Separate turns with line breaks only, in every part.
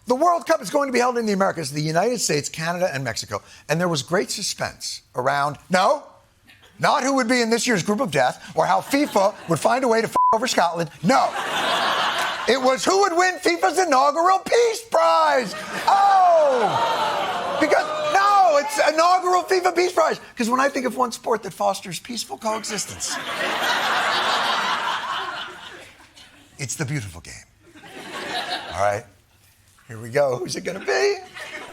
The World Cup is going to be held in the Americas, the United States, Canada, and Mexico. And there was great suspense around, no, not who would be in this year's group of death or how FIFA would find a way to f*** over Scotland. No. It was who would win FIFA's inaugural Peace Prize. Oh! Because, no, it's inaugural FIFA Peace Prize. Because when I think of one sport that fosters peaceful coexistence, it's the beautiful game. All right? Here we go. Who's it going to be?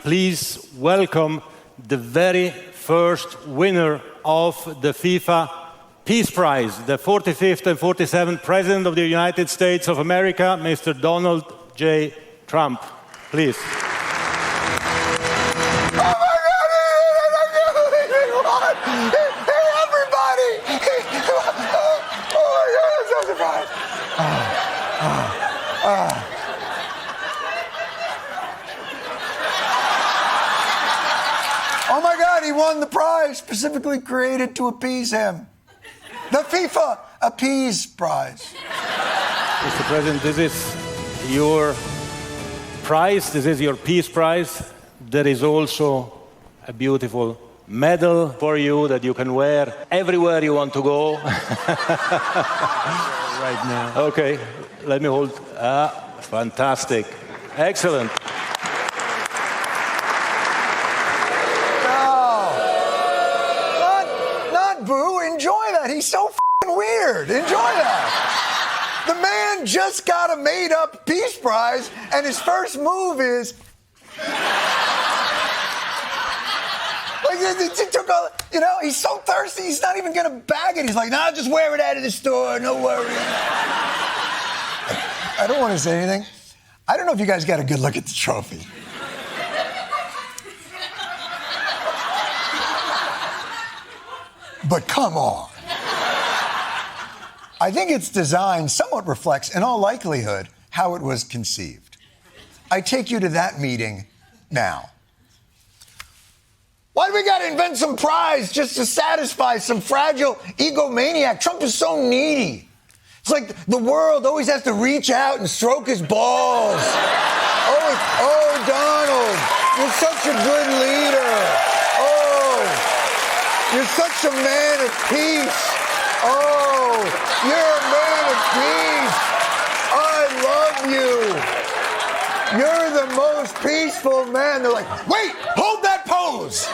Please welcome the very first winner of the FIFA Peace Prize, the 45th and 47th President of the United States of America, Mr. Donald J. Trump. Please.
Oh my God! Hey, everybody! Oh my God, I'm so surprised. Oh my God, he won the prize specifically created to appease him. The FIFA Peace Prize.
Mr. President, this is your prize. This is your Peace Prize. There is also a beautiful medal for you that you can wear everywhere you want to go.
Right now.
Okay, let me hold. Fantastic. Excellent.
Boo, enjoy that. He's so f***ing weird. Enjoy that. The man just got a made-up Peace Prize, and his first move is... like, he took all... You know, he's so thirsty, he's not even going to bag it. He's like, nah, just wear it out of the store, no worries. I don't want to say anything. I don't know if you guys got a good look at the trophy. But come on. I think its design somewhat reflects, in all likelihood, how it was conceived. I take you to that meeting now. Why do we gotta invent some prize just to satisfy some fragile egomaniac? Trump is so needy. It's like the world always has to reach out and stroke his balls. Oh, Donald, you're such a good leader. You're such a man of peace. Oh, you're a man of peace. I love you. You're the most peaceful man. They're like, wait, hold that pose.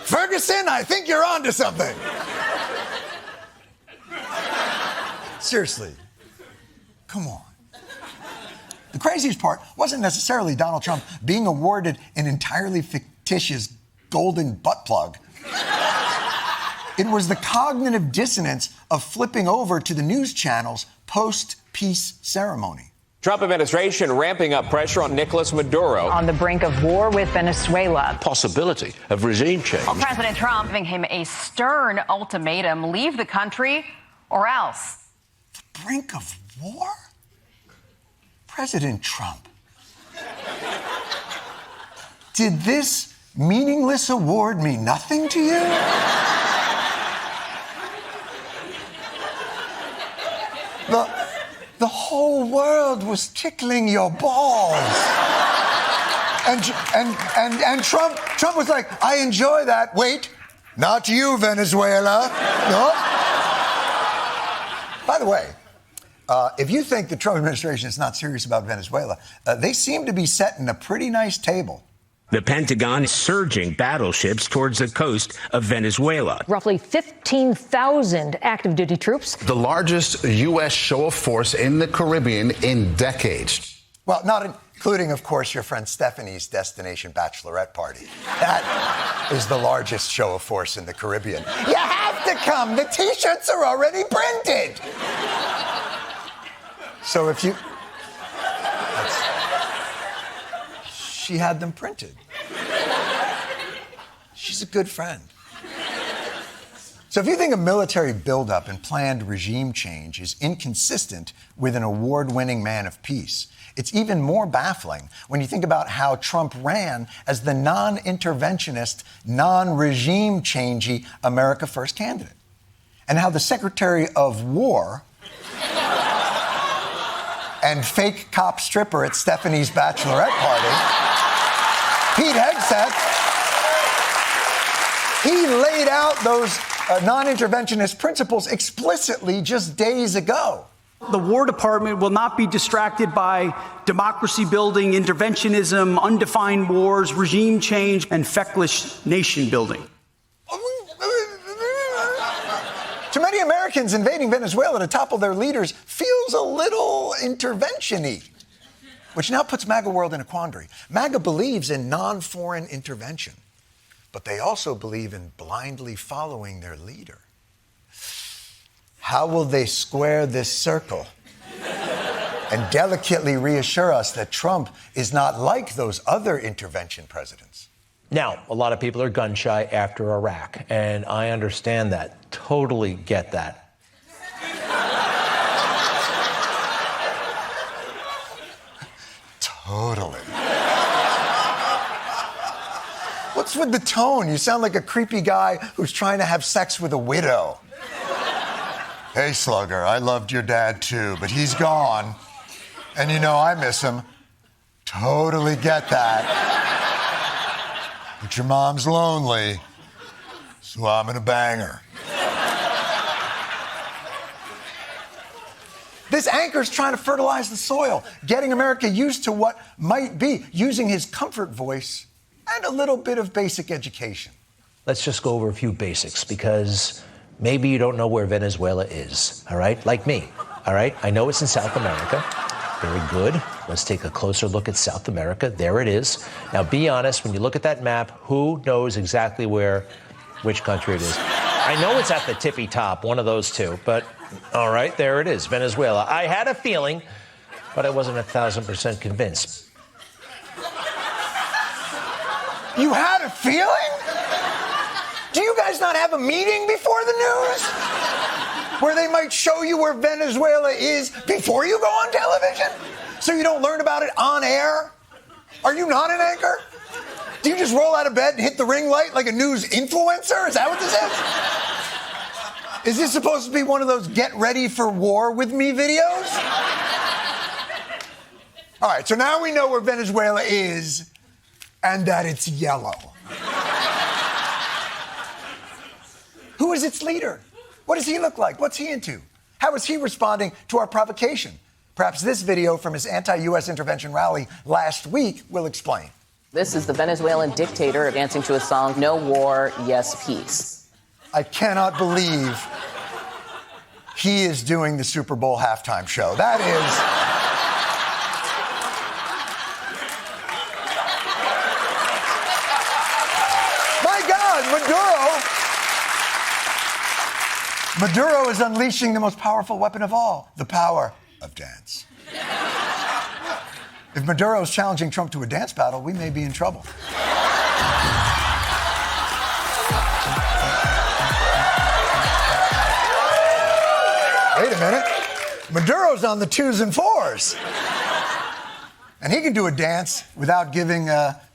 Ferguson, I think you're onto something. Seriously, come on. The craziest part wasn't necessarily Donald Trump being awarded an entirely fictitious golden butt plug. It was the cognitive dissonance of flipping over to the news channel's post-peace ceremony.
Trump administration ramping up pressure on Nicolas Maduro.
On the brink of war with Venezuela.
Possibility of regime change.
Well, President Trump giving him a stern ultimatum, leave the country or else.
The brink of war? President Trump. Did this meaningless award mean nothing to you? The whole world was tickling your balls. And Trump was like, I enjoy that. Wait, not you, Venezuela. No. By the way, if you think the Trump administration is not serious about Venezuela, they seem to be setting a pretty nice table.
The Pentagon is surging battleships towards the coast of Venezuela.
Roughly 15,000 active duty troops.
The largest U.S. show of force in the Caribbean in decades.
Well, not including, of course, your friend Stephanie's destination bachelorette party. That is the largest show of force in the Caribbean. You have to come. The T-shirts are already printed. So if you... She had them printed. She's a good friend. So if you think a military buildup and planned regime change is inconsistent with an award-winning man of peace, it's even more baffling when you think about how Trump ran as the non-interventionist, non-regime changey America First candidate, and how the Secretary of War and fake cop stripper at Stephanie's bachelorette party, Pete Hegseth, he laid out those non-interventionist principles explicitly just days ago.
The War Department will not be distracted by democracy building, interventionism, undefined wars, regime change, and feckless nation building.
To many Americans, invading Venezuela to topple their leaders feels a little intervention-y, which now puts MAGA world in a quandary. MAGA believes in non-foreign intervention, but they also believe in blindly following their leader. How will they square this circle and delicately reassure us that Trump is not like those other intervention presidents?
Now, a lot of people are gun shy after Iraq, and I understand that. Totally get that.
Totally. What's with the tone? You sound like a creepy guy who's trying to have sex with a widow. Hey, Slugger, I loved your dad too, but he's gone. And you know I miss him. Totally get that. But your mom's lonely, so I'm gonna bang her. This anchor's trying to fertilize the soil, getting America used to what might be, using his comfort voice and a little bit of basic education.
Let's just go over a few basics, because maybe you don't know where Venezuela is, all right? Like me, all right? I know it's in South America. Very good. Let's take a closer look at South America. There it is. Now, be honest, when you look at that map, who knows exactly which country it is? I know it's at the tippy top, one of those two, but all right, there it is, Venezuela. I had a feeling, but I wasn't 1,000% convinced.
You had a feeling? Do you guys not have a meeting before the news? Where they might show you where Venezuela is before you go on television? So you don't learn about it on air? Are you not an anchor? Do you just roll out of bed and hit the ring light like a news influencer? Is that what this is? Is this supposed to be one of those get ready for war with me videos? All right, so now we know where Venezuela is and that it's yellow. Who is its leader? What does he look like? What's he into? How is he responding to our provocation? Perhaps this video from his anti-U.S. intervention rally last week will explain.
This is the Venezuelan dictator dancing to a song, No War, Yes Peace.
I cannot believe he is doing the Super Bowl halftime show. That is... My God, Maduro is unleashing the most powerful weapon of all, the power of dance. If Maduro is challenging Trump to a dance battle, we may be in trouble. Wait a minute. Maduro's on the 2s and 4s. And he can do a dance without giving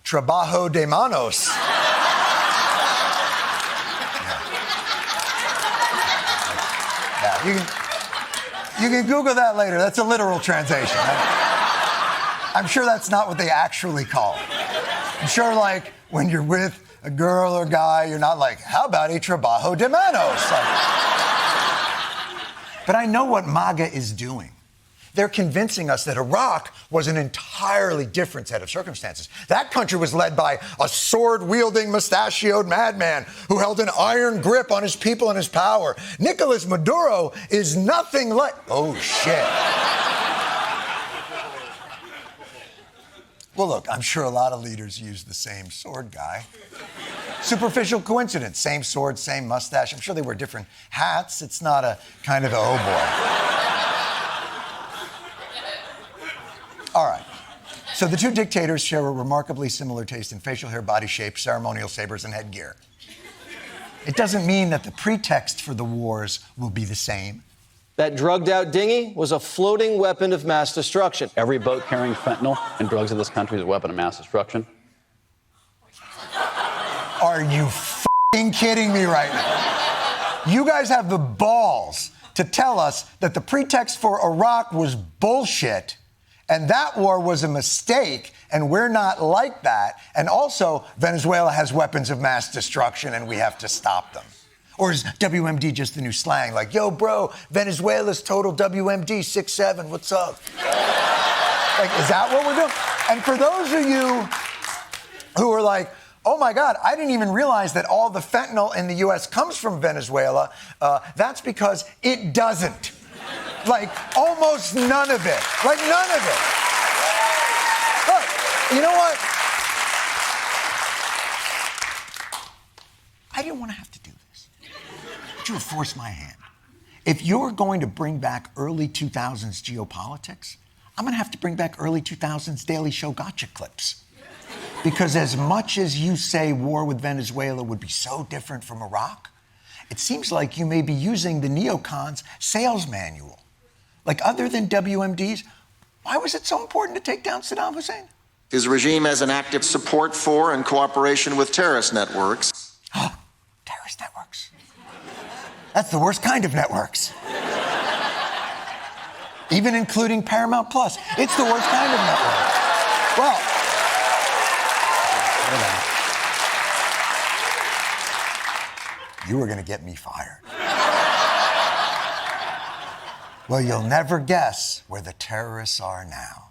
trabajo de manos. You can Google that later. That's a literal translation. I'm sure that's not what they actually call it. I'm sure, like, when you're with a girl or guy, you're not like, how about a trabajo de manos? But I know what MAGA is doing. They're convincing us that Iraq was an entirely different set of circumstances. That country was led by a sword-wielding, mustachioed madman who held an iron grip on his people and his power. Nicolas Maduro is nothing like... Oh, shit. Well, look, I'm sure a lot of leaders use the same sword guy. Superficial coincidence. Same sword, same mustache. I'm sure they wear different hats. It's not a kind of a, oh, boy. All right. So the two dictators share a remarkably similar taste in facial hair, body shape, ceremonial sabers, and headgear. It doesn't mean that the pretext for the wars will be the same.
That drugged-out dinghy was a floating weapon of mass destruction.
Every boat carrying fentanyl and drugs in this country is a weapon of mass destruction.
Are you f***ing kidding me right now? You guys have the balls to tell us that the pretext for Iraq was bullshit and that war was a mistake, and we're not like that. And also, Venezuela has weapons of mass destruction and we have to stop them. Or is WMD just the new slang? Like, yo, bro, Venezuela's total WMD 6'7", what's up? Like, is that what we're doing? And for those of you who are like, oh my God, I didn't even realize that all the fentanyl in the US comes from Venezuela, that's because it doesn't. Like, almost none of it. Like, none of it. Look, you know what? I didn't want to have to do this. But you forced my hand. If you're going to bring back early 2000s geopolitics, I'm going to have to bring back early 2000s Daily Show gotcha clips. Because as much as you say war with Venezuela would be so different from Iraq, it seems like you may be using the Neocon's sales manual. Like, other than WMDs, why was it so important to take down Saddam Hussein?
His regime has an active support for and cooperation with terrorist networks.
Terrorist networks. That's the worst kind of networks. Even including Paramount Plus. It's the worst kind of network. Well, you were going to get me fired. Well, you'll never guess where the terrorists are now.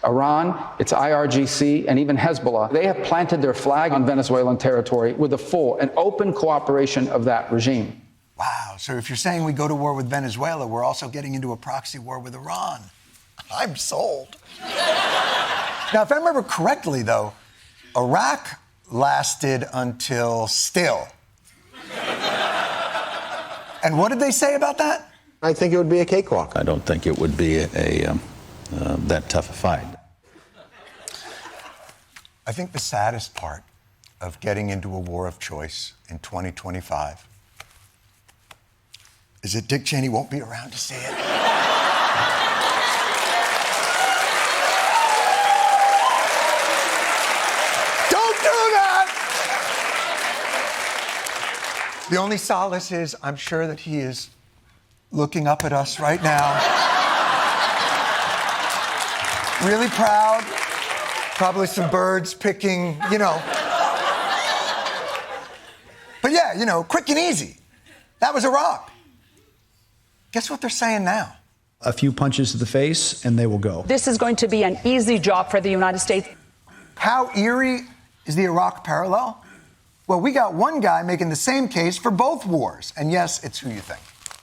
Iran, its IRGC, and even Hezbollah, they have planted their flag on Venezuelan territory with the full and open cooperation of that regime.
Wow, so if you're saying we go to war with Venezuela, we're also getting into a proxy war with Iran. I'm sold. Now, if I remember correctly, though, Iraq lasted until still. And what did they say about that?
I think it would be a cakewalk. I don't think it would be that tough a fight.
I think the saddest part of getting into a war of choice in 2025 is that Dick Cheney won't be around to see it. Don't do that! The only solace is I'm sure that he is looking up at us right now. Really proud. Probably some birds picking, you know. But yeah, you know, quick and easy. That was Iraq. Guess what they're saying now?
A few punches to the face and they will go.
This is going to be an easy job for the United States.
How eerie is the Iraq parallel? Well, we got one guy making the same case for both wars. And yes, it's who you think.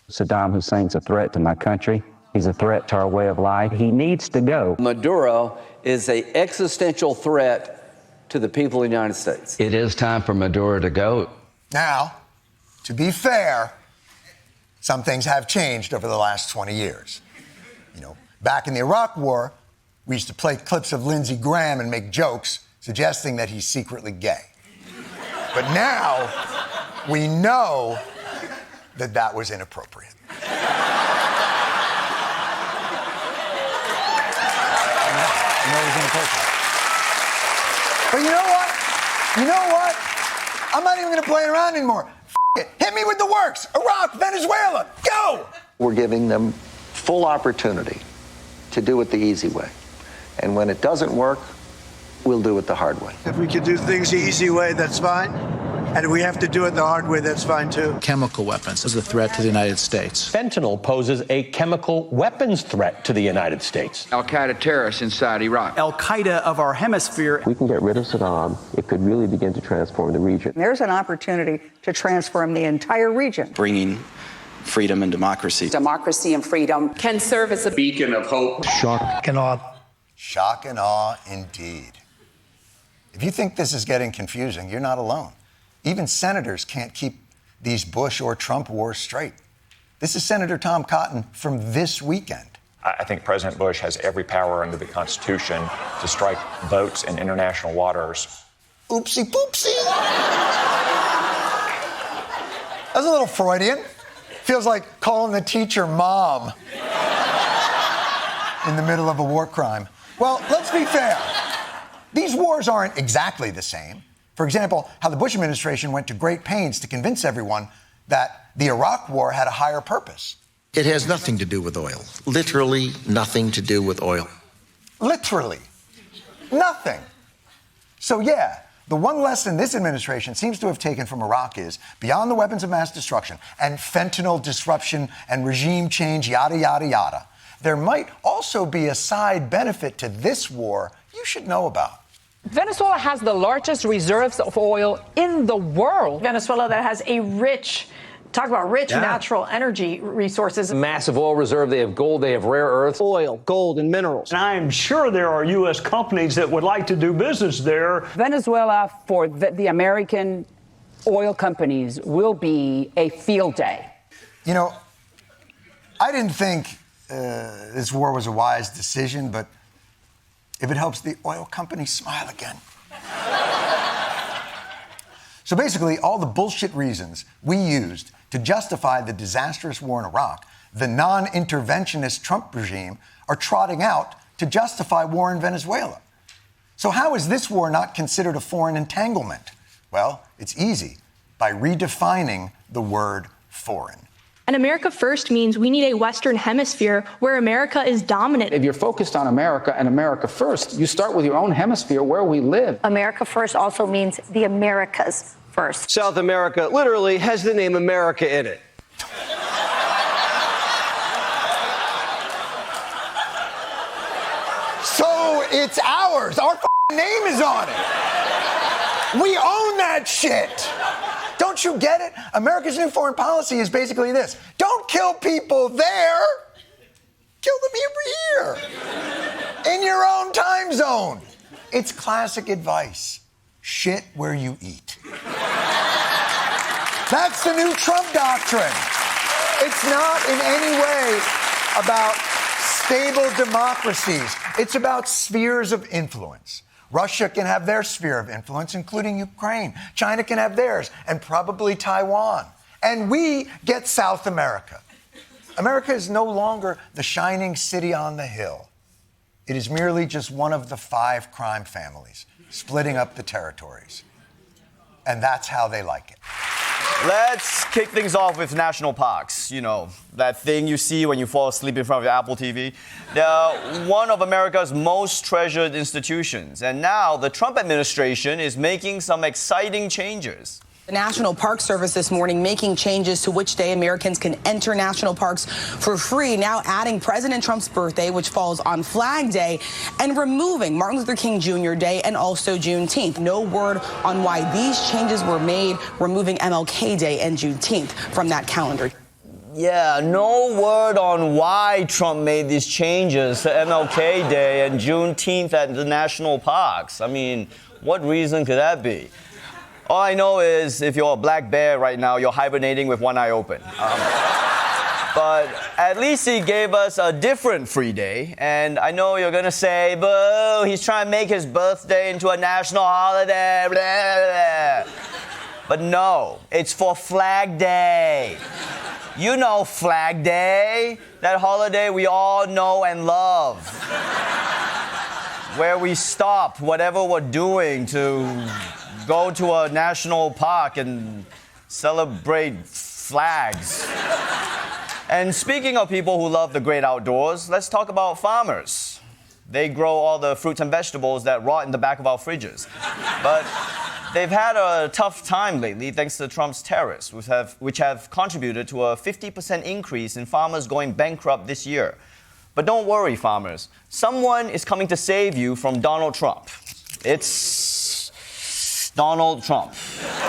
Saddam Hussein's a threat to my country. He's a threat to our way of life. He needs to go.
Maduro is an existential threat to the people of the United States.
It is time for Maduro to go.
Now, to be fair, some things have changed over the last 20 years. You know, back in the Iraq War, we used to play clips of Lindsey Graham and make jokes suggesting that he's secretly gay. But now, we know that that was inappropriate. I know it was inappropriate. But you know what? You know what? I'm not even going to play around anymore. It. Hit me with the works. Iraq, Venezuela, go!
We're giving them full opportunity to do it the easy way. And when it doesn't work, we'll do it the hard way.
If we can do things the easy way, that's fine. And if we have to do it the hard way, that's fine, too.
Chemical weapons is a threat to the United States.
Fentanyl poses a chemical weapons threat to the United States.
Al-Qaeda terrorists inside Iraq.
Al-Qaeda of our hemisphere.
We can get rid of Saddam. It could really begin to transform the region.
There's an opportunity to transform the entire region.
Bringing freedom and democracy.
Democracy and freedom can serve as a
beacon of hope.
Shock and awe. Shock and awe, indeed. If you think this is getting confusing, you're not alone. Even senators can't keep these Bush or Trump wars straight. This is Senator Tom Cotton from this weekend.
I think President Bush has every power under the Constitution to strike boats in international waters.
Oopsie poopsie. That's a little Freudian. Feels like calling the teacher mom in the middle of a war crime. Well, let's be fair. These wars aren't exactly the same. For example, how the Bush administration went to great pains to convince everyone that the Iraq War had a higher purpose.
It has nothing to do with oil. Literally nothing to do with oil.
Literally. Nothing. So yeah, the one lesson this administration seems to have taken from Iraq is, beyond the weapons of mass destruction and fentanyl disruption and regime change, yada, yada, yada, there might also be a side benefit to this war you should know about.
Venezuela has the largest reserves of oil in the world. Venezuela that has a rich, talk about rich natural energy resources.
Massive oil reserve. They have gold. They have rare earths.
Oil, gold, and minerals. And I am sure there are U.S. companies that would like to do business there.
Venezuela, for the American oil companies, will be a field day.
You know, I didn't think this war was a wise decision, but if it helps the oil companies smile again. So basically, all the bullshit reasons we used to justify the disastrous war in Iraq, the non-interventionist Trump regime are trotting out to justify war in Venezuela. So how is this war not considered a foreign entanglement? Well, it's easy, by redefining the word foreign.
And America First means we need a Western hemisphere where America is dominant.
If you're focused on America and America first, you start with your own hemisphere where we live.
America First also means the Americas first.
South America literally has the name America in it.
So it's ours. Our name is on it. We own that shit. Don't you get it? America's new foreign policy is basically this. Don't kill people there. Kill them over here. In your own time zone. It's classic advice. Shit where you eat. That's the new Trump doctrine. It's not in any way about stable democracies. It's about spheres of influence. Russia can have their sphere of influence, including Ukraine. China can have theirs, and probably Taiwan. And we get South America. America is no longer the shining city on the hill. It is merely just one of the 5 crime families, splitting up the territories. And that's how they like it.
Let's kick things off with national parks. You know, that thing you see when you fall asleep in front of your Apple TV. They're one of America's most treasured institutions. And now the Trump administration is making some exciting changes.
The National Park Service this morning making changes to which day Americans can enter national parks for free, now adding President Trump's birthday, which falls on Flag Day, and removing Martin Luther King Jr. Day and also Juneteenth. No word on why these changes were made, removing MLK Day and Juneteenth from that calendar.
Yeah, no word on why Trump made these changes to MLK Day and Juneteenth at the national parks. I mean, what reason could that be? All I know is if you're a black bear right now, you're hibernating with one eye open. But at least he gave us a different free day. And I know you're going to say, boo, he's trying to make his birthday into a national holiday. Blah, blah. But no, it's for Flag Day. You know Flag Day, that holiday we all know and love. Where we stop whatever we're doing to go to a national park and celebrate flags. And speaking of people who love the great outdoors, let's talk about farmers. They grow all the fruits and vegetables that rot in the back of our fridges. But they've had a tough time lately thanks to Trump's tariffs, which have contributed to a 50% increase in farmers going bankrupt this year. But don't worry, farmers. Someone is coming to save you from Donald Trump. It's Donald Trump.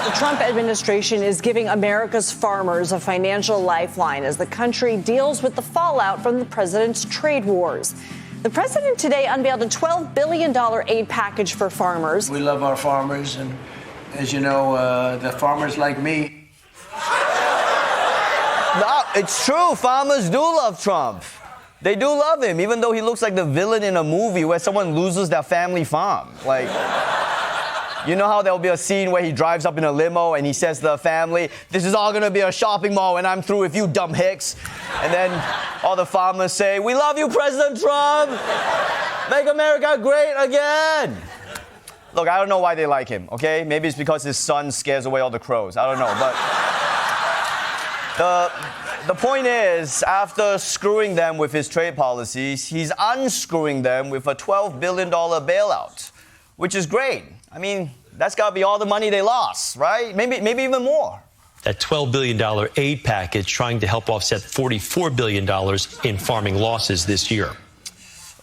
The Trump administration is giving America's farmers a financial lifeline as the country deals with the fallout from the president's trade wars. The president today unveiled a $12 billion aid package for farmers.
We love our farmers, and as you know, the farmers like me.
No, it's true. Farmers do love Trump. They do love him, even though he looks like the villain in a movie where someone loses their family farm. Like, you know how there'll be a scene where he drives up in a limo and he says to the family, this is all gonna be a shopping mall and I'm through with you dumb hicks. And then all the farmers say, we love you, President Trump. Make America great again. Look, I don't know why they like him, okay? Maybe it's because his son scares away all the crows. I don't know, but the point is, after screwing them with his trade policies, he's unscrewing them with a $12 billion bailout, which is great. I mean, that's got to be all the money they lost, right? Maybe even more.
That $12 billion aid package trying to help offset $44 billion in farming losses this year.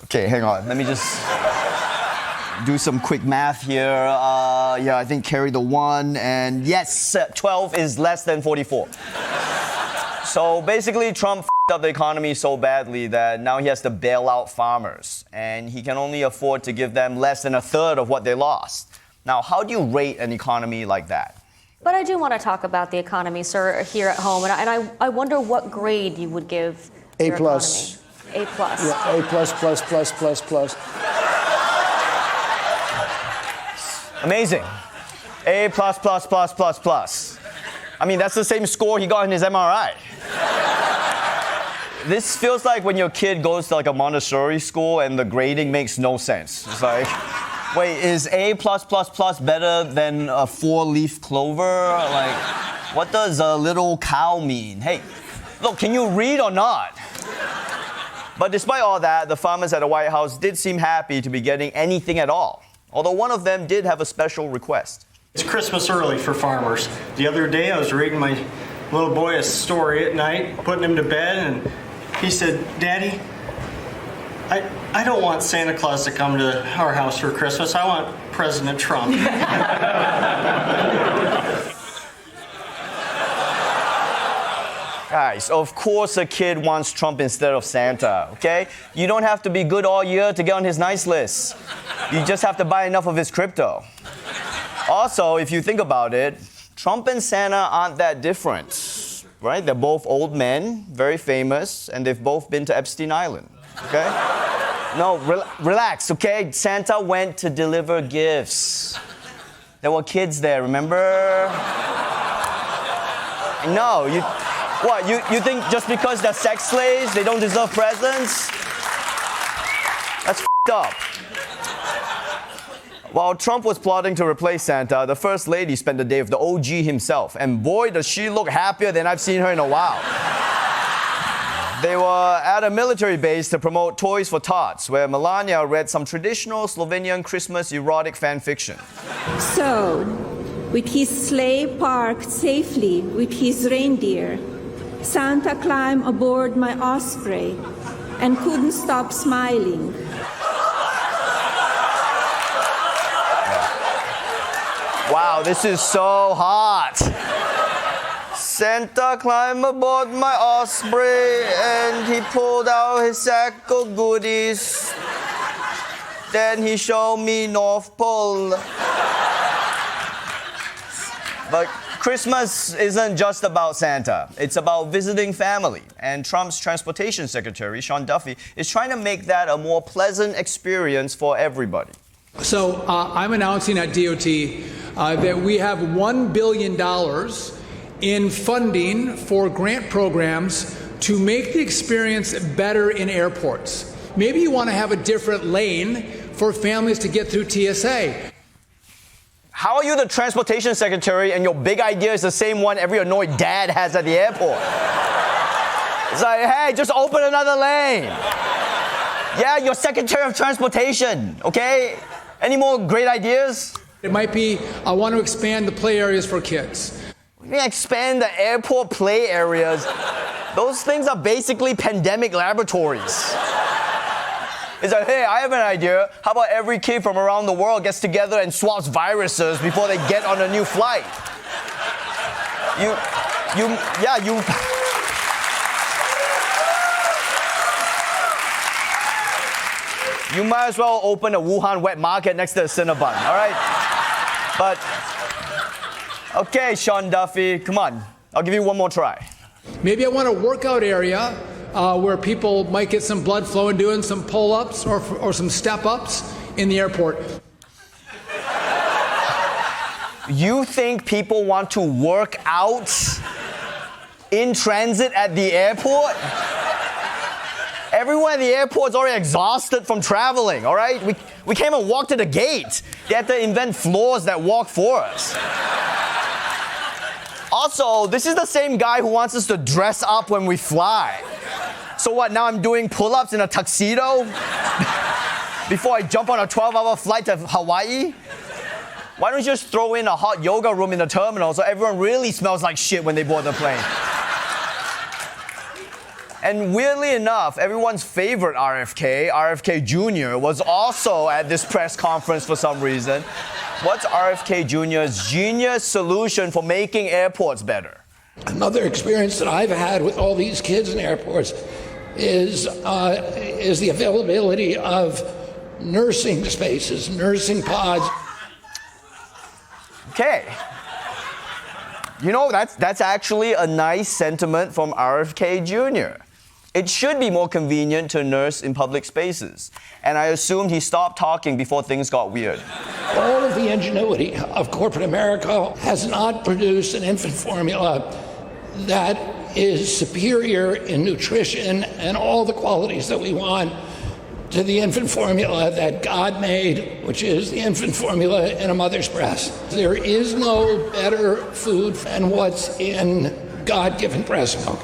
Okay, hang on. Let me just do some quick math here. Yeah, I think carry the 1, and yes, 12 is less than 44. So basically, Trump f***ed up the economy so badly that now he has to bail out farmers, and he can only afford to give them less than a third of what they lost. Now, how do you rate an economy like that?
But I do want to talk about the economy, sir, here at home, and I wonder what grade you would give your economy. A+.
Yeah, A++++++.
Amazing. A+++++. I mean, that's the same score he got in his MRI. This feels like when your kid goes to like a Montessori school and the grading makes no sense. It's like, wait, is A+++ better than a 4-leaf clover? Like, what does a little cow mean? Hey, look, can you read or not? But despite all that, the farmers at the White House did seem happy to be getting anything at all. Although one of them did have a special request.
It's Christmas early for farmers. The other day I was reading my little boy a story at night, putting him to bed, and he said, "Daddy, I don't want Santa Claus to come to our house for Christmas. I want President Trump."
Guys, of course a kid wants Trump instead of Santa, okay? You don't have to be good all year to get on his nice list. You just have to buy enough of his crypto. Also, if you think about it, Trump and Santa aren't that different, right? They're both old men, very famous, and they've both been to Epstein Island, okay? No, relax, okay? Santa went to deliver gifts. There were kids there, remember? No, you think just because they're sex slaves, they don't deserve presents? That's f***ed up. While Trump was plotting to replace Santa, the First Lady spent the day with the OG himself, and boy, does she look happier than I've seen her in a while. They were at a military base to promote Toys for Tots, where Melania read some traditional Slovenian Christmas erotic fan fiction.
So, with his sleigh parked safely with his reindeer, Santa climbed aboard my osprey and couldn't stop smiling.
Wow, this is so hot. Santa climbed aboard my osprey and he pulled out his sack of goodies. Then he showed me North Pole. But Christmas isn't just about Santa. It's about visiting family. And Trump's transportation secretary, Sean Duffy, is trying to make that a more pleasant experience for everybody.
So I'm announcing at DOT that we have $1 billion in funding for grant programs to make the experience better in airports. Maybe you want to have a different lane for families to get through TSA.
How are you the transportation secretary and your big idea is the same one every annoyed dad has at the airport? It's like, hey, just open another lane. Yeah, you're secretary of transportation, okay? Any more great ideas?
It might be, I want to expand the play areas for kids.
We can expand the airport play areas. Those things are basically pandemic laboratories. It's like, hey, I have an idea. How about every kid from around the world gets together and swaps viruses before they get on a new flight? You might as well open a Wuhan wet market next to the Cinnabon, all right? But, okay, Sean Duffy, come on. I'll give you one more try.
Maybe I want a workout area where people might get some blood flow and doing some pull-ups or some step-ups in the airport.
You think people want to work out in transit at the airport? Everyone at the airport's already exhausted from traveling, all right? We can't even walk to the gate. They have to invent floors that walk for us. Also, this is the same guy who wants us to dress up when we fly. So what, now I'm doing pull-ups in a tuxedo? Before I jump on a 12-hour flight to Hawaii? Why don't you just throw in a hot yoga room in the terminal so everyone really smells like shit when they board the plane? And weirdly enough, everyone's favorite RFK Jr, was also at this press conference for some reason. What's RFK Jr.'s genius solution for making airports better?
Another experience that I've had with all these kids in airports is the availability of nursing spaces, nursing pods.
Okay. You know, that's actually a nice sentiment from RFK Jr. It should be more convenient to nurse in public spaces. And I assumed he stopped talking before things got weird.
All of the ingenuity of corporate America has not produced an infant formula that is superior in nutrition and all the qualities that we want to the infant formula that God made, which is the infant formula in a mother's breast. There is no better food than what's in God-given breast milk.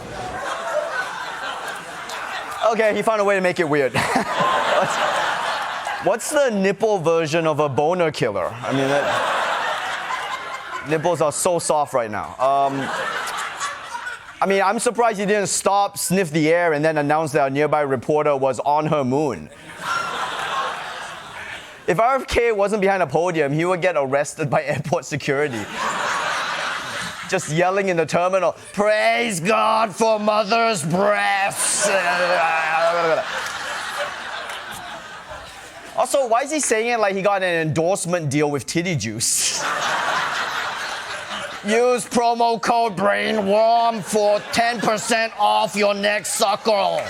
Okay, he found a way to make it weird. What's the nipple version of a boner killer? I mean, nipples are so soft right now. I mean, I'm surprised he didn't stop, sniff the air, and then announce that a nearby reporter was on her moon. If RFK wasn't behind a podium, he would get arrested by airport security. Just yelling in the terminal, "Praise God for mother's breasts." Also, why is he saying it like he got an endorsement deal with Titty Juice? Use promo code BRAINWORM for 10% off your next suckle.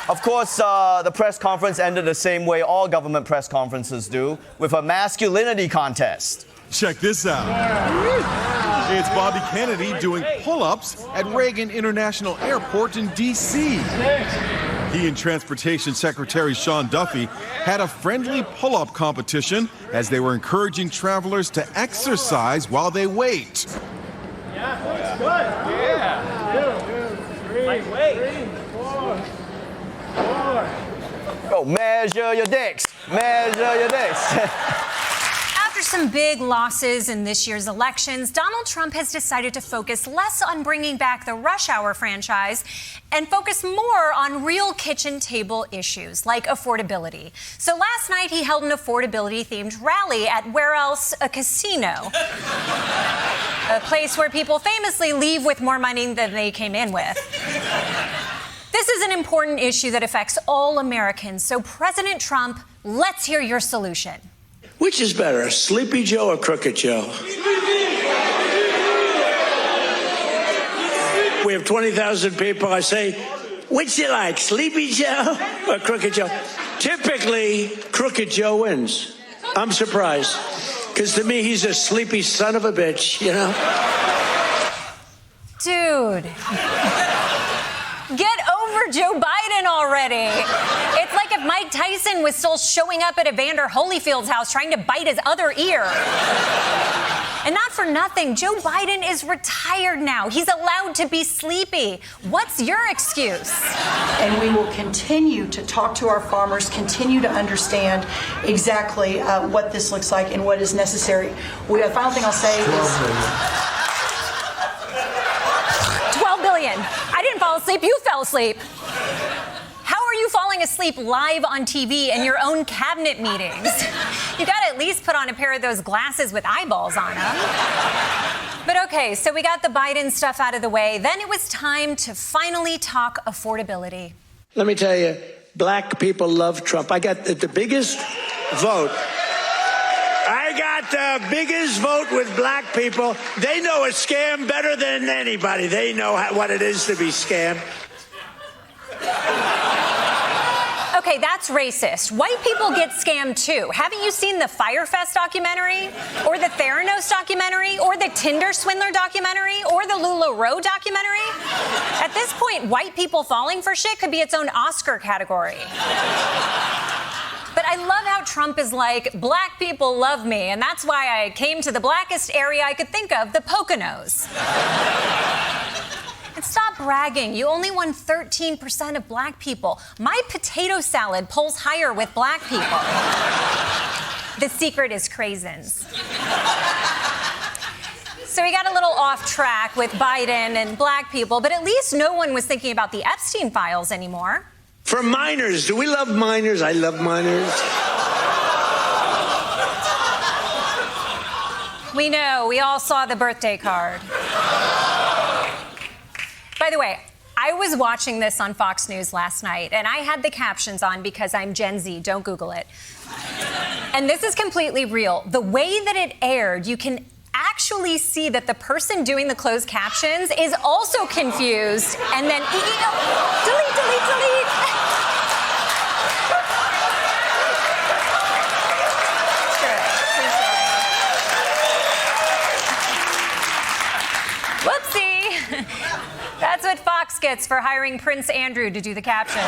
Of course, the press conference ended the same way all government press conferences do, with a masculinity contest.
Check this out. It's Bobby Kennedy doing pull-ups at Reagan International Airport in D.C. He and Transportation Secretary Sean Duffy had a friendly pull-up competition as they were encouraging travelers to exercise while they wait.
Yeah, that's good. Yeah. 2, 3, 4.
Go measure your dicks. Measure your dicks.
After some big losses in this year's elections, Donald Trump has decided to focus less on bringing back the Rush Hour franchise and focus more on real kitchen table issues like affordability. So last night he held an affordability-themed rally at where else? A casino. A place where people famously leave with more money than they came in with. This is an important issue that affects all Americans. So President Trump, let's hear your solution.
Which is better, Sleepy Joe or Crooked Joe? We have 20,000 people. I say, which you like, Sleepy Joe or Crooked Joe? Typically, Crooked Joe wins. I'm surprised, because to me, he's a sleepy son of a bitch, you know?
Dude. Get over Joe Biden already. It's like if Mike Tyson was still showing up at Evander Holyfield's house trying to bite his other ear. And not for nothing, Joe Biden is retired now. He's allowed to be sleepy. What's your excuse?
And we will continue to talk to our farmers, continue to understand exactly what this looks like and what is necessary. The final thing I'll say is...
$12 billion. I didn't fall asleep. You fell asleep. How are you falling asleep live on TV in your own cabinet meetings? You got to at least put on a pair of those glasses with eyeballs on them. But okay, so we got the Biden stuff out of the way. Then it was time to finally talk affordability.
Let me tell you, black people love Trump. I got the biggest vote. I got the biggest vote with black people. They know a scam better than anybody. They know what it is to be scammed.
Okay, that's racist. White people get scammed too. Haven't you seen the Firefest documentary? Or the Theranos documentary? Or the Tinder Swindler documentary? Or the LuLaRoe documentary? At this point, white people falling for shit could be its own Oscar category. But I love how Trump is like, black people love me, and that's why I came to the blackest area I could think of, the Poconos. And stop bragging. You only won 13% of black people. My potato salad polls higher with black people. The secret is craisins. So we got a little off track with Biden and black people, but at least no one was thinking about the Epstein files anymore.
For minors, do we love minors? I love minors.
We know. We all saw the birthday card. By the way, I was watching this on Fox News last night, and I had the captions on because I'm Gen Z. Don't Google it. And this is completely real. The way that it aired, you can actually see that the person doing the closed captions is also confused, and then delete, delete, delete. Whoopsie. That's what Fox gets for hiring Prince Andrew to do the captions.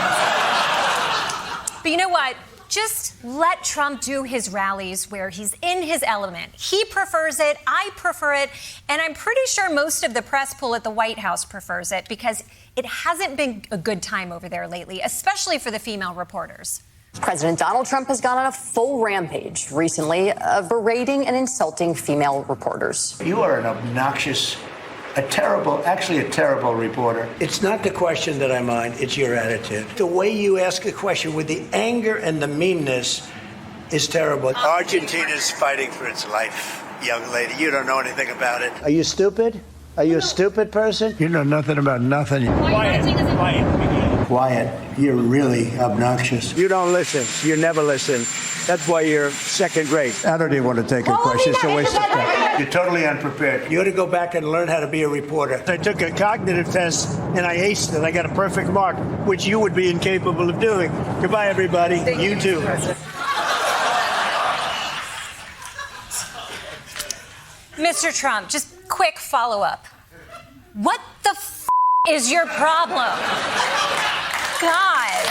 But you know what? Just let Trump do his rallies where he's in his element. He prefers it, I prefer it, and I'm pretty sure most of the press pool at the White House prefers it because it hasn't been a good time over there lately, especially for the female reporters.
President Donald Trump has gone on a full rampage recently of berating and insulting female reporters.
You are an obnoxious, actually a terrible reporter. It's not the question that I mind, it's your attitude. The way you ask a question with the anger and the meanness is terrible. Argentina's fighting for its life, young lady. You don't know anything about it. Are you stupid? Are you a stupid person? You know nothing about nothing. Quiet. You're really obnoxious. You don't listen. You never listen. That's why you're second grade. I don't even want to take a question. It's a waste of time. You're totally unprepared. You ought to go back and learn how to be a reporter. I took a cognitive test and I aced it. I got a perfect mark, which you would be incapable of doing. Goodbye, everybody. You too.
Mr. Trump, just quick follow-up. What the is your problem? God.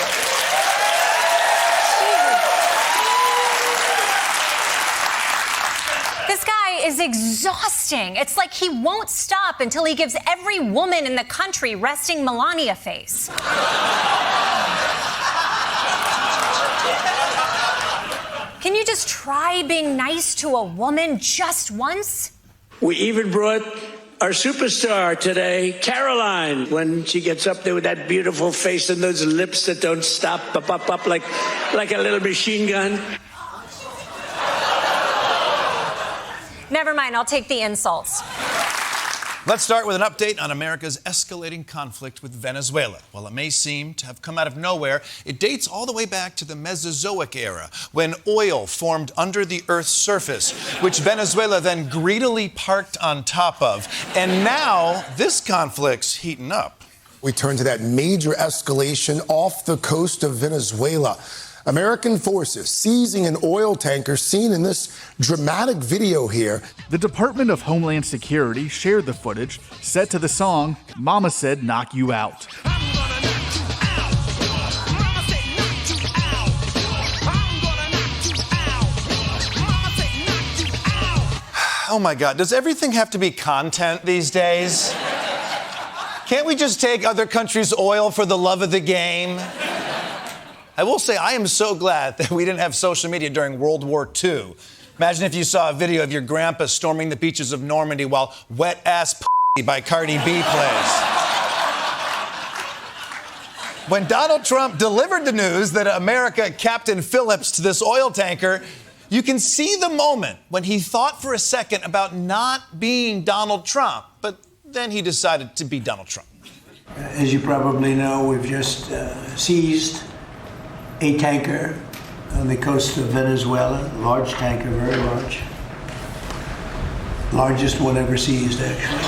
This guy is exhausting. It's like he won't stop until he gives every woman in the country resting Melania face. Can you just try being nice to a woman just once?
We even brought our superstar today, Caroline, when she gets up there with that beautiful face and those lips that don't stop, up like a little machine gun.
Never mind, I'll take the insults.
Let's start with an update on America's escalating conflict with Venezuela. While it may seem to have come out of nowhere, it dates all the way back to the Mesozoic era, when oil formed under the Earth's surface, which Venezuela then greedily parked on top of. And now this conflict's heating up.
We turn to that major escalation off the coast of Venezuela. American forces seizing an oil tanker seen in this dramatic video here.
The Department of Homeland Security shared the footage set to the song Mama Said Knock You Out.
Oh my God, does everything have to be content these days? Can't we just take other countries' oil for the love of the game? I will say I am so glad that we didn't have social media during World War II. Imagine if you saw a video of your grandpa storming the beaches of Normandy while Wet Ass P by Cardi B plays. When Donald Trump delivered the news that America Captain Phillips to this oil tanker, you can see the moment when he thought for a second about not being Donald Trump, but then he decided to be Donald Trump.
As you probably know, we've just seized a tanker on the coast of Venezuela, large tanker, very large. Largest one ever seized, actually.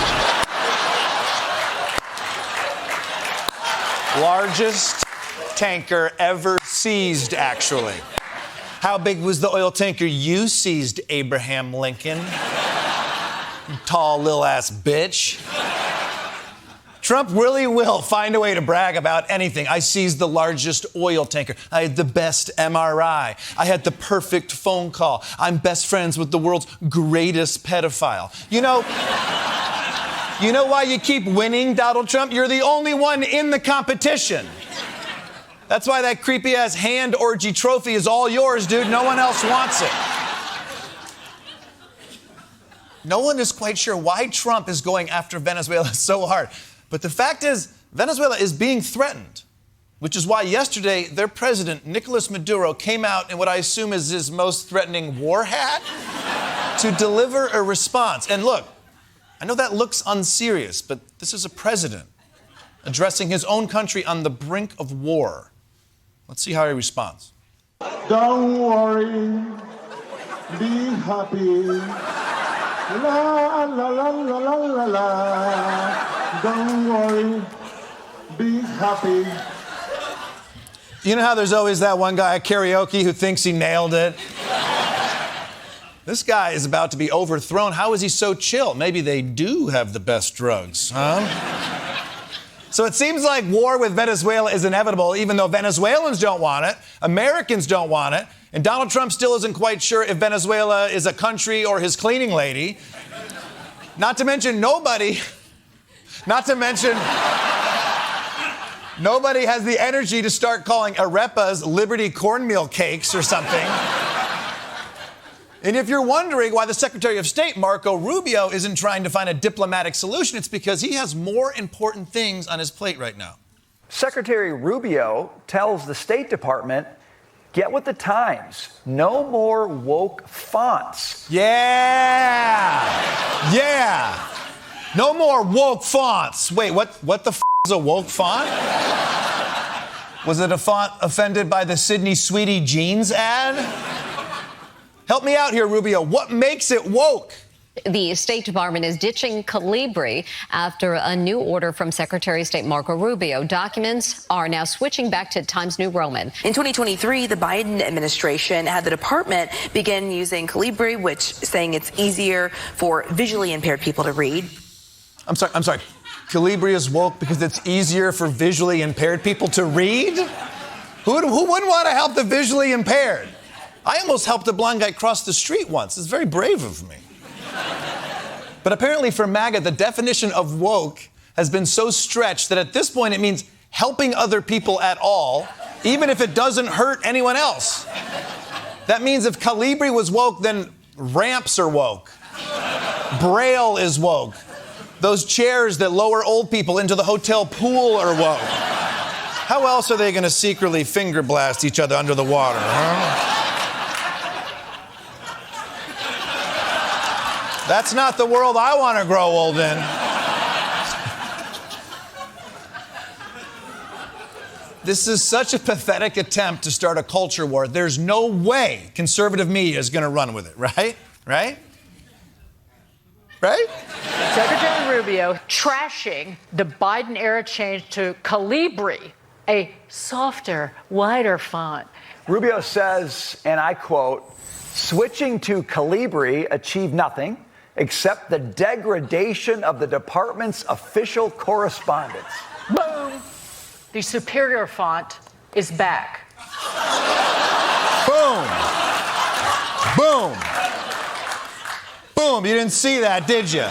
Largest tanker ever seized, actually. How big was the oil tanker you seized, Abraham Lincoln? You tall, little ass bitch. Trump really will find a way to brag about anything. I seized the largest oil tanker. I had the best MRI. I had the perfect phone call. I'm best friends with the world's greatest pedophile. You know why you keep winning, Donald Trump? You're the only one in the competition. That's why that creepy-ass hand orgy trophy is all yours, dude. No one else wants it. No one is quite sure why Trump is going after Venezuela so hard. But the fact is, Venezuela is being threatened, which is why yesterday their president, Nicolas Maduro, came out in what I assume is his most threatening war hat to deliver a response. And look, I know that looks unserious, but this is a president addressing his own country on the brink of war. Let's see how he responds.
Don't worry, be happy. La la la la la la la. Don't worry, be happy.
You know how there's always that one guy at karaoke who thinks he nailed it? This guy is about to be overthrown. How is he so chill? Maybe they do have the best drugs, huh? So it seems like war with Venezuela is inevitable, even though Venezuelans don't want it, Americans don't want it, and Donald Trump still isn't quite sure if Venezuela is a country or his cleaning lady. Not to mention nobody has the energy to start calling arepas Liberty cornmeal cakes or something. And if you're wondering why the Secretary of State, Marco Rubio, isn't trying to find a diplomatic solution, it's because he has more important things on his plate right now.
Secretary Rubio tells the State Department, get with the times. No more woke fonts.
Yeah. No more woke fonts. Wait, what the f*** is a woke font? Was it a font offended by the Sydney Sweetie jeans ad? Help me out here, Rubio. What makes it woke?
The State Department is ditching Calibri after a new order from Secretary of State Marco Rubio. Documents are now switching back to Times New Roman.
In 2023, the Biden administration had the department begin using Calibri, which saying it's easier for visually impaired people to read.
I'm sorry. Calibri is woke because it's easier for visually impaired people to read? Who wouldn't want to help the visually impaired? I almost helped a blind guy cross the street once. It's very brave of me. But apparently for MAGA, the definition of woke has been so stretched that at this point it means helping other people at all, even if it doesn't hurt anyone else. That means if Calibri was woke, then ramps are woke. Braille is woke. Those chairs that lower old people into the hotel pool are woke. How else are they going to secretly finger blast each other under the water, huh? That's not the world I want to grow old in. This is such a pathetic attempt to start a culture war. There's no way conservative media is going to run with it, right? Right?
Secretary Rubio trashing the Biden-era change to Calibri, a softer, wider font.
Rubio says, and I quote, switching to Calibri achieved nothing except the degradation of the department's official correspondence.
Boom! The superior font is back.
Boom! Boom! Boom! You didn't see that, did you?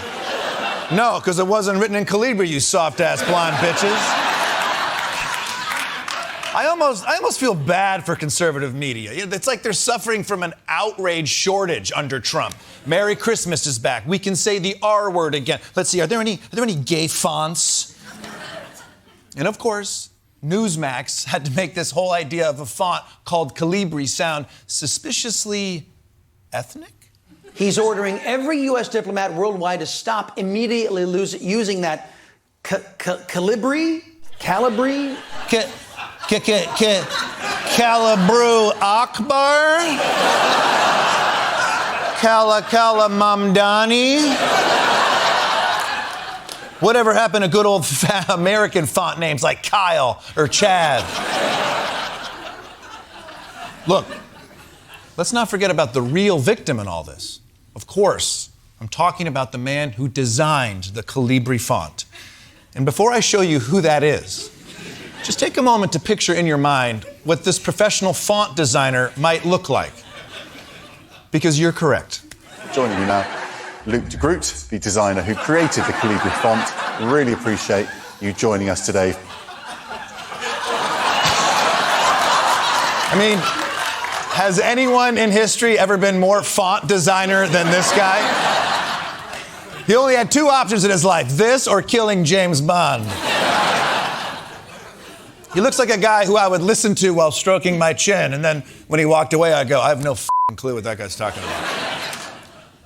No, because it wasn't written in Calibri, you soft-ass blonde bitches. I almost feel bad for conservative media. It's like they're suffering from an outrage shortage under Trump. Merry Christmas is back. We can say the R word again. Let's see, are there any gay fonts? And of course, Newsmax had to make this whole idea of a font called Calibri sound suspiciously ethnic.
He's ordering every U.S. diplomat worldwide to stop immediately using that Calibri?
Calabru Akbar? Kala Mamdani? Whatever happened to good old American font names like Kyle or Chad? Look, let's not forget about the real victim in all this. Of course, I'm talking about the man who designed the Calibri font. And before I show you who that is, just take a moment to picture in your mind what this professional font designer might look like. Because you're correct.
Joining me now, Luke de Groot, the designer who created the Calibri font. Really appreciate you joining us today.
I mean, has anyone in history ever been more font designer than this guy? He only had two options in his life, this or killing James Bond. He looks like a guy who I would listen to while stroking my chin, and then when he walked away, I'd go, I have no clue what that guy's talking about.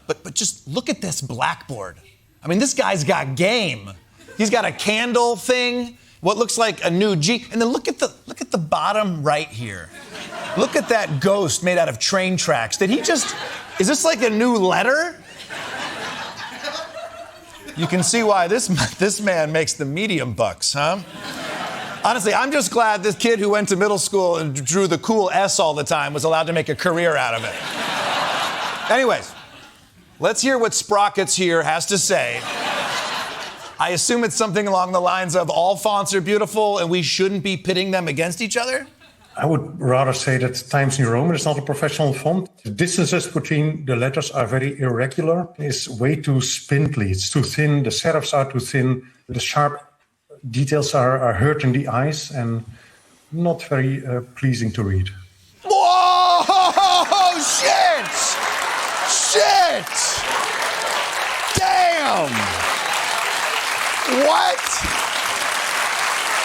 But just look at this blackboard. I mean, this guy's got game. He's got a candle thing, what looks like a new G, and then look at the bottom right here. Look at that ghost made out of train tracks. Is this like a new letter? You can see why this man makes the medium bucks, huh? Honestly, I'm just glad this kid who went to middle school and drew the cool S all the time was allowed to make a career out of it. Anyways, let's hear what Sprockets here has to say. I assume it's something along the lines of all fonts are beautiful and we shouldn't be pitting them against each other?
I would rather say that Times New Roman is not a professional font. The distances between the letters are very irregular. It's way too spindly. It's too thin. The serifs are too thin. The sharp details are hurting the eyes and not very pleasing to read.
Whoa! Shit! Shit! Damn! What?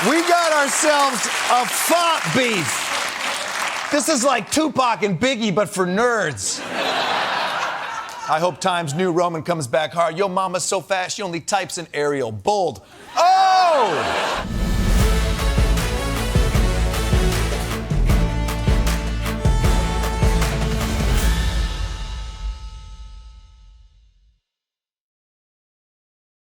We got ourselves a font beef. This is like Tupac and Biggie, but for nerds. I hope Times New Roman comes back hard. Yo, mama's so fast, she only types in Arial. Bold. Oh!